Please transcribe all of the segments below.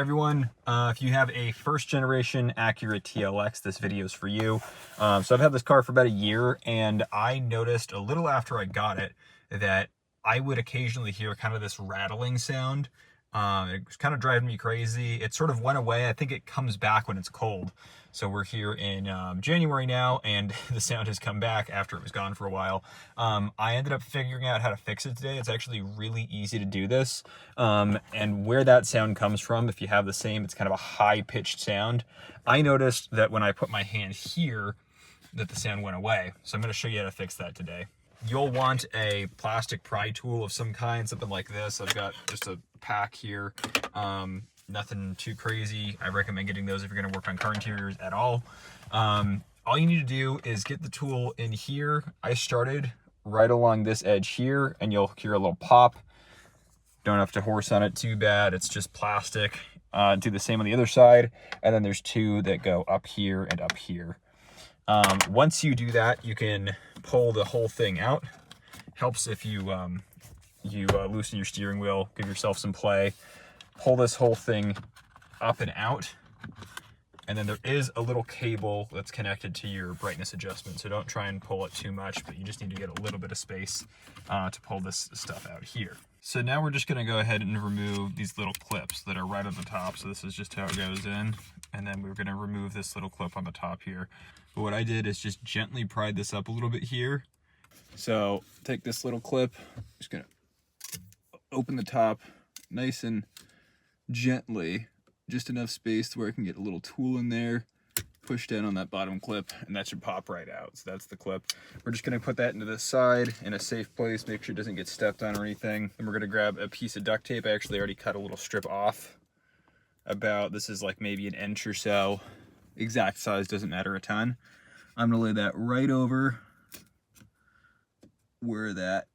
Everyone, if you have a first generation Acura TLX, this video is for you. So I've had this car for about a year, and I noticed a little after I got it that I would occasionally hear kind of this rattling sound. It was kind of driving me crazy. It sort of went away. I think it comes back when it's cold. So we're here in January now, and the sound has come back after it was gone for a while. I ended up figuring out how to fix it today. It's actually really easy to do this. And where that sound comes from, if you have the same, it's kind of a high-pitched sound. I noticed that when I put my hand here, that the sound went away. So I'm going to show you how to fix that today. You'll want a plastic pry tool of some kind, something like this. I've got just a pack here. Nothing too crazy. I recommend getting those if you're going to work on car interiors at all. All you need to do is get the tool in here. I started right along this edge here, and you'll hear a little pop. Don't have to horse on it too bad. It's just plastic. Do the same on the other side, and then there's two that go up here and up here. Once you do that, you can pull the whole thing out. Helps if you loosen your steering wheel, give yourself some play. Pull this whole thing up and out, and then there is a little cable that's connected to your brightness adjustment, so don't try and pull it too much, but you just need to get a little bit of space to pull this stuff out here. So now we're just going to go ahead and remove these little clips that are right on the top. So this is just how it goes in, and then we're going to remove this little clip on the top here. But what I did is just gently pried this up a little bit here. So take this little clip, just going to open the top nice and gently, just enough space to where I can get a little tool in there, push down on that bottom clip, and that should pop right out. So that's the clip. We're just going to put that into the side in a safe place, make sure it doesn't get stepped on or anything. Then we're going to grab a piece of duct tape. I actually already cut a little strip off. This is like maybe an inch or so. Exact size doesn't matter a ton. I'm going to lay that right over where that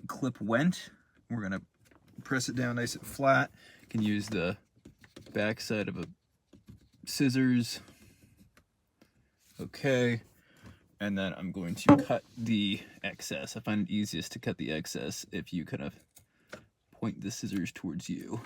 clip went. We're going to press it down nice and flat. You can use the back side of a scissors. Okay, and then I'm going to cut the excess. I find it easiest to cut the excess if you kind of point the scissors towards you.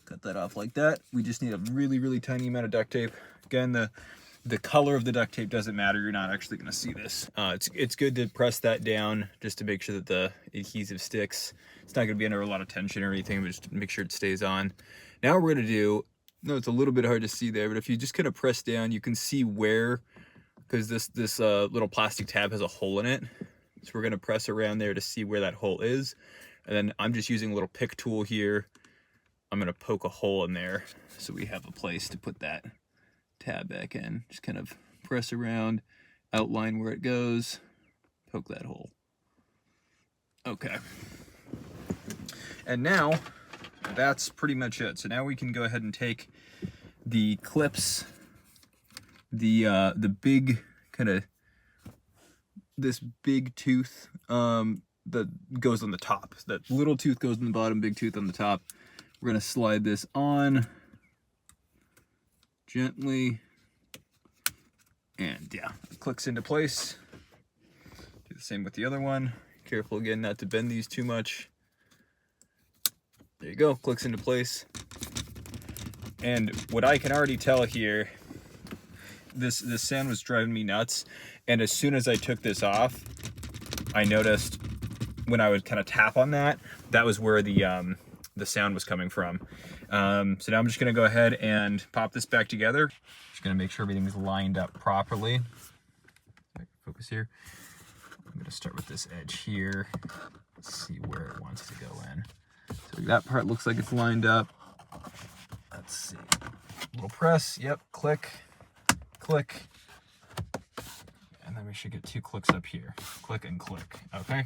Cut that off like that. We just need a really, really tiny amount of duct tape. Again, the color of the duct tape doesn't matter. You're not actually going to see this. It's good to press that down just to make sure that the adhesive sticks. It's not going to be under a lot of tension or anything, but just make sure it stays on. Now what we're going to do, no, it's a little bit hard to see there, but if you just kind of press down, you can see where, because this little plastic tab has a hole in it. So we're going to press around there to see where that hole is. And then I'm just using a little pick tool here. I'm going to poke a hole in there so we have a place to put that tab back in. Just kind of press around, outline where it goes, poke that hole. Okay. And now that's pretty much it. So now we can go ahead and take the clips, the big kind of, this big tooth that goes on the top. That little tooth goes on the bottom, big tooth on the top. We're going to slide this on gently, and yeah, it clicks into place. Do the same with the other one. Careful again not to bend these too much. There you go, clicks into place. And what I can already tell here, this sound was driving me nuts, and as soon as I took this off, I noticed when I would kind of tap on that, that was where the sound was coming from. So now I'm just going to go ahead and pop this back together. Just going to make sure everything's lined up properly. Focus here. I'm going to start with this edge here. Let's see where it wants to go in. So that part looks like it's lined up. Let's see. A little press. Yep. Click. Click. And then we should get two clicks up here. Click and click. Okay.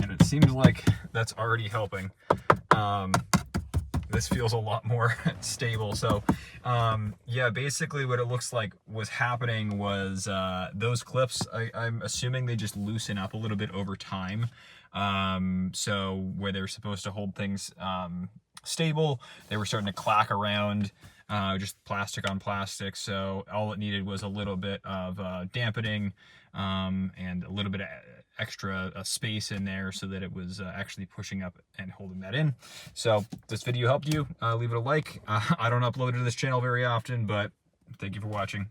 And it seems like that's already helping. This feels a lot more stable. So yeah, basically what it looks like was happening was those clips, I'm assuming they just loosen up a little bit over time. So where they're supposed to hold things stable, they were starting to clack around, just plastic on plastic. So all it needed was a little bit of dampening and a little bit of extra space in there so that it was actually pushing up and holding that in. So if this video helped you, leave it a like. I don't upload to this channel very often, but thank you for watching.